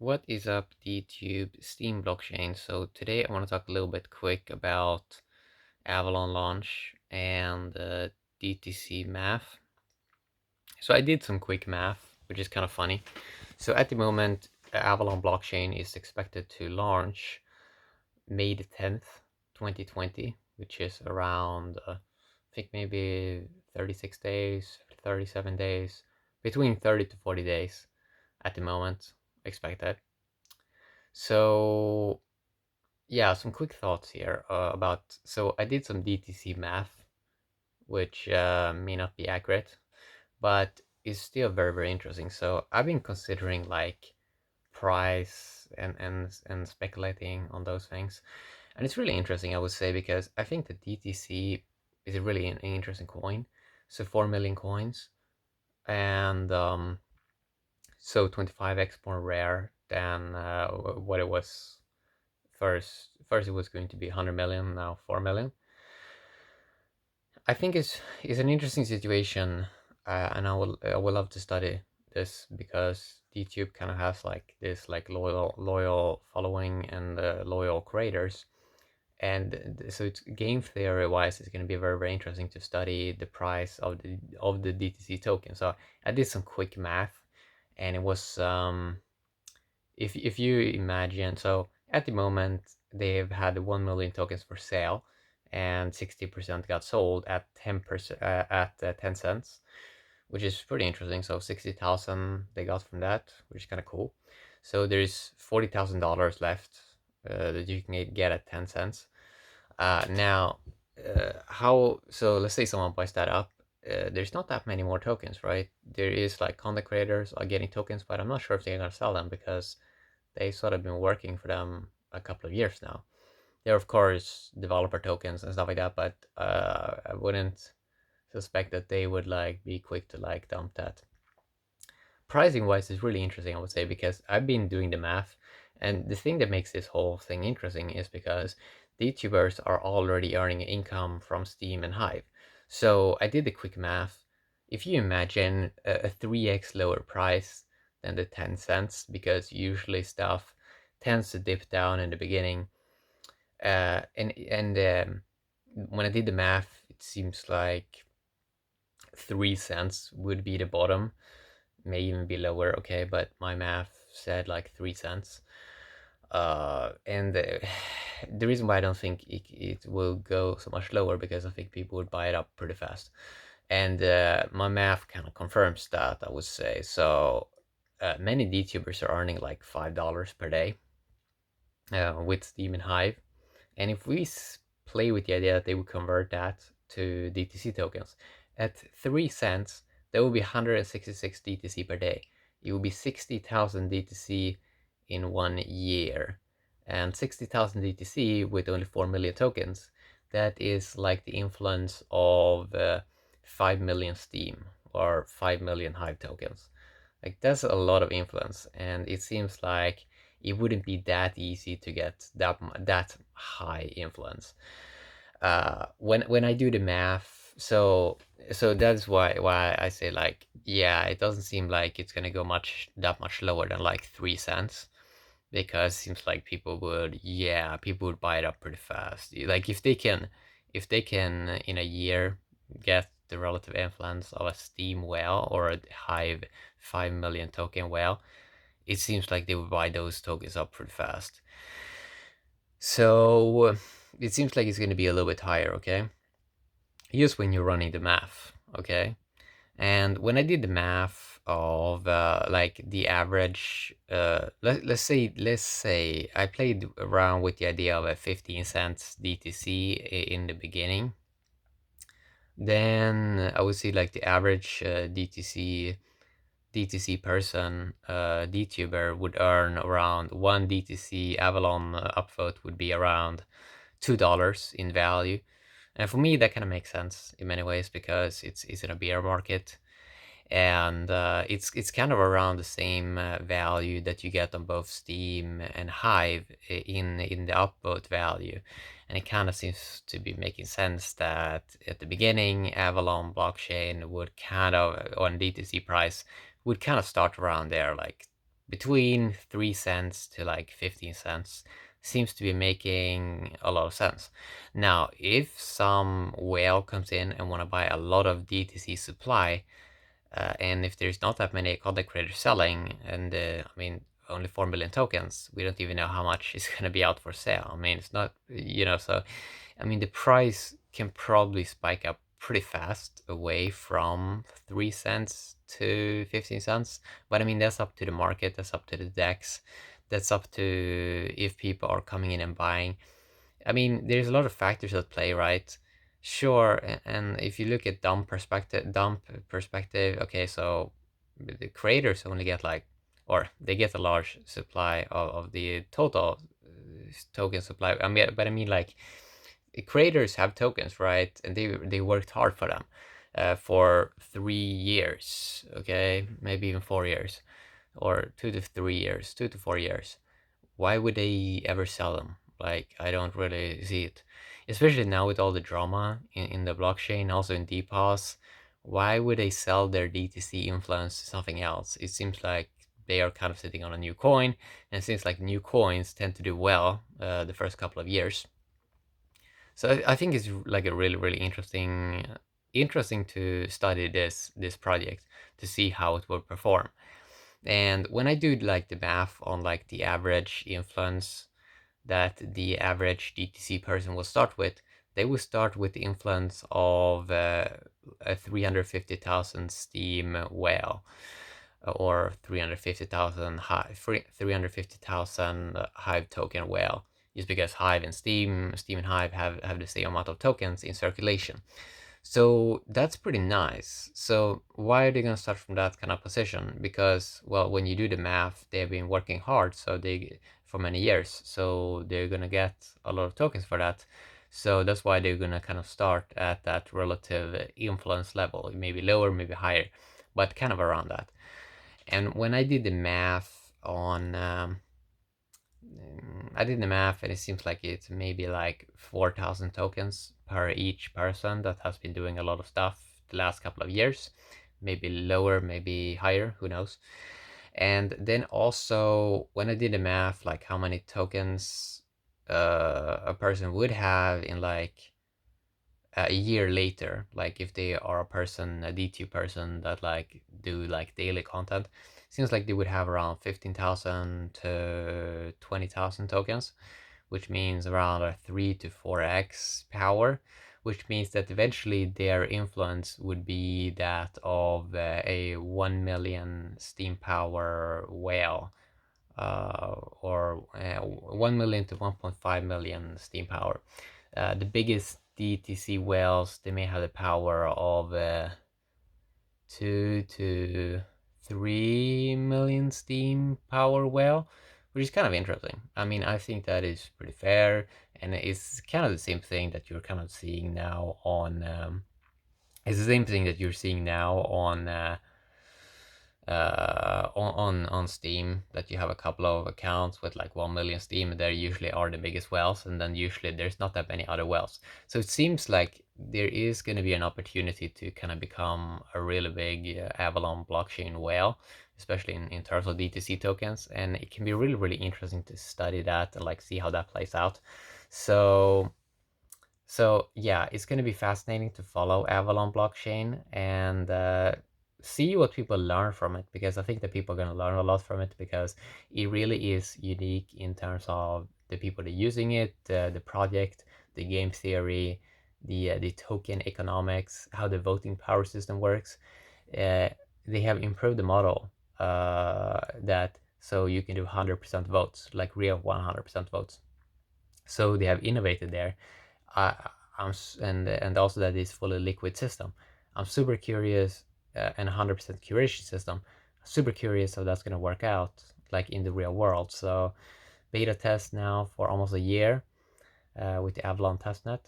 What is up, DTube Steam blockchain? So today I want to talk a little bit quick about Avalon launch and DTC math. So I did some quick math, which is kind of funny. So at the moment, Avalon blockchain is expected to launch May the 10th, 2020, which is around, I think maybe 36 days, 37 days, between 30 to 40 days at the moment expected. So yeah, some quick thoughts here about. So I did some DTC math, which may not be accurate, but is still very very interesting. So I've been considering like price and speculating on those things, and it's really interesting, I would say, because I think the DTC is really an interesting coin. So 4 million coins, and so 25x more rare than what it was first. It was going to be 100 million, now 4 million. I think it's an interesting situation, and I would love to study this because YouTube kind of has like this like loyal following and loyal creators, and so it's game theory wise, it's going to be very very interesting to study the price of the DTC token. So I did some quick math, and it was if you imagine, so at the moment they've had 1 million tokens for sale, and 60% got sold at 10% at 10 cents, which is pretty interesting. So 60,000 they got from that, which is kind of cool. So there's $40,000 left that you can get at 10 cents. Now, how? So let's say someone buys that up. There's not that many more tokens, right? There is like content creators are getting tokens, but I'm not sure if they're gonna sell them because they sort of been working for them a couple of years now. There are of course developer tokens and stuff like that, but I wouldn't suspect that they would like be quick to like dump that. Pricing wise is really interesting, I would say, because I've been doing the math, and the thing that makes this whole thing interesting is because the YouTubers are already earning income from Steam and Hive. So I did the quick math. If you imagine a 3x lower price than the 10 cents, because usually stuff tends to dip down in the beginning, and when I did the math, it seems like 3 cents would be the bottom, may even be lower, okay, but my math said like 3 cents. And the reason why I don't think it will go so much lower, because I think people would buy it up pretty fast. And my math kind of confirms that, I would say. So many DTubers are earning like $5 per day with Steam and Hive. And if we play with the idea that they would convert that to DTC tokens, at 3 cents, there will be 166 DTC per day. It will be 60,000 DTC in 1 year. And 60,000 DTC with only 4 million tokens, that is like the influence of 5 million Steam or 5 million Hive tokens. Like that's a lot of influence, and it seems like it wouldn't be that easy to get that high influence. When I do the math, so that's why I say like, yeah, it doesn't seem like it's gonna go that much lower than like 3 cents, because it seems like people would buy it up pretty fast. Like if they can in a year get the relative influence of a Steam whale or a Hive 5 million token whale, it seems like they would buy those tokens up pretty fast. So it seems like it's going to be a little bit higher, okay? Just when you're running the math, okay? And when I did the math of like the average, let's say I played around with the idea of a 15 cents DTC in the beginning. Then I would see like the average DTC person, DTuber would earn around one DTC Avalon upvote would be around $2 in value. And for me, that kind of makes sense in many ways because it's in a bear market, and it's kind of around the same value that you get on both Steam and Hive in the upvote value. And it kind of seems to be making sense that at the beginning, Avalon blockchain would kind of, on DTC price, would kind of start around there, like between 3 cents to like 15 cents seems to be making a lot of sense. Now, if some whale comes in and want to buy a lot of DTC supply, and if there's not that many content creators selling, and I mean, only 4 million tokens, we don't even know how much is going to be out for sale. I mean, it's not, so I mean, the price can probably spike up pretty fast away from 3 cents to 15 cents. But I mean, that's up to the market, that's up to the DEX, that's up to if people are coming in and buying. I mean, there's a lot of factors at play, right? Sure, and if you look at dump perspective, okay, so the creators only get like, or they get a large supply of the total token supply. I mean, but I mean like creators have tokens, right? And they worked hard for them for 3 years, okay, maybe even 4 years, or 2 to 3 years, 2 to 4 years. Why would they ever sell them? Like, I don't really see it, especially now with all the drama in the blockchain, also in DPoS. Why would they sell their DTC influence to something else? It seems like they are kind of sitting on a new coin, and it seems like new coins tend to do well the first couple of years. So I think it's like a really interesting to study this project to see how it will perform. And when I do like the math on like the average influence that the average DTC person will start with, they will start with the influence of a 350,000 Steam whale, or 350,000 Hive token whale, just because Hive and Steam and Hive have the same amount of tokens in circulation. So that's pretty nice. So why are they going to start from that kind of position? Because, well, when you do the math, they've been working hard, so they for many years, so they're going to get a lot of tokens for that. So that's why they're going to kind of start at that relative influence level, maybe lower, maybe higher, but kind of around that. And when I did the math on I did the math, and it seems like it's maybe like 4,000 tokens per each person that has been doing a lot of stuff the last couple of years. Maybe lower, maybe higher, who knows. And then also, when I did the math, like how many tokens a person would have in like a year later, like if they are a person, a D2 person that like do like daily content, seems like they would have around 15,000 to 20,000 tokens, which means around a 3 to 4x power, which means that eventually their influence would be that of a 1 million steam power whale, or 1 million to 1.5 million steam power. The biggest DTC whales, they may have the power of 2 to 3 million steam power whale, which is kind of interesting. I mean, I think that is pretty fair, and it's kind of the same thing that you're kind of seeing now on. It's the same thing that you're seeing now on on Steam, that you have a couple of accounts with like 1 million Steam, and they usually are the biggest whales, and then usually there's not that many other whales. So it seems like there is going to be an opportunity to kind of become a really big Avalon blockchain whale, especially in terms of DTC tokens, and it can be really interesting to study that and like see how that plays out. So yeah, it's going to be fascinating to follow Avalon blockchain and see what people learn from it, because I think that people are going to learn a lot from it, because it really is unique in terms of the people that are using it, the project, the game theory, the token economics, how the voting power system works. Uh, they have improved the model that so you can do 100% votes, like real 100% votes. So they have innovated there. I, and also that it's fully liquid system. I'm super curious, and 100% curation system. Super curious how that's gonna work out, like in the real world. So beta test now for almost a year with the Avalon testnet.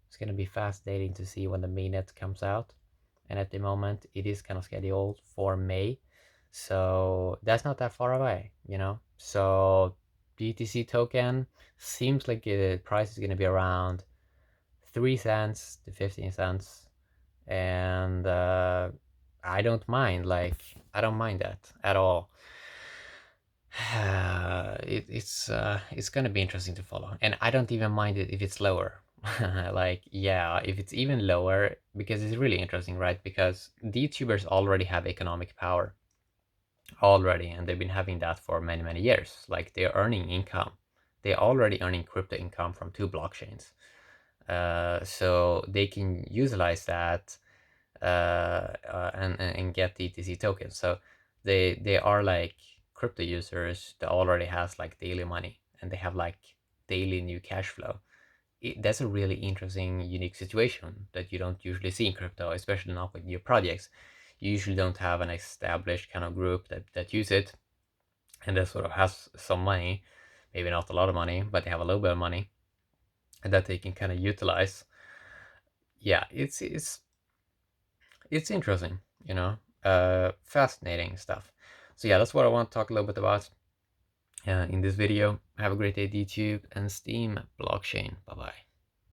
It's gonna be fascinating to see when the mainnet comes out. And at the moment, it is kind of scheduled for May, so that's not that far away, you know. So DTC token seems like the price is gonna be around 3 cents to 15 cents, and I don't mind, like I don't mind that at all. it's gonna be interesting to follow, and I don't even mind it if it's lower. Like, yeah, if it's even lower, because it's really interesting, right? Because the YouTubers already have economic power already, and they've been having that for many years. Like, they're earning income. They're already earning crypto income from 2 blockchains. So they can utilize that and get DTC tokens. So they are like crypto users that already has like daily money, and they have like daily new cash flow. That's a really interesting, unique situation that you don't usually see in crypto, especially not with new projects. You usually don't have an established kind of group that use it, and that sort of has some money, maybe not a lot of money, but they have a little bit of money, and that they can kind of utilize. Yeah, it's interesting, fascinating stuff. So yeah, that's what I want to talk a little bit about in this video. Have a great day, YouTube and Steam blockchain. Bye bye.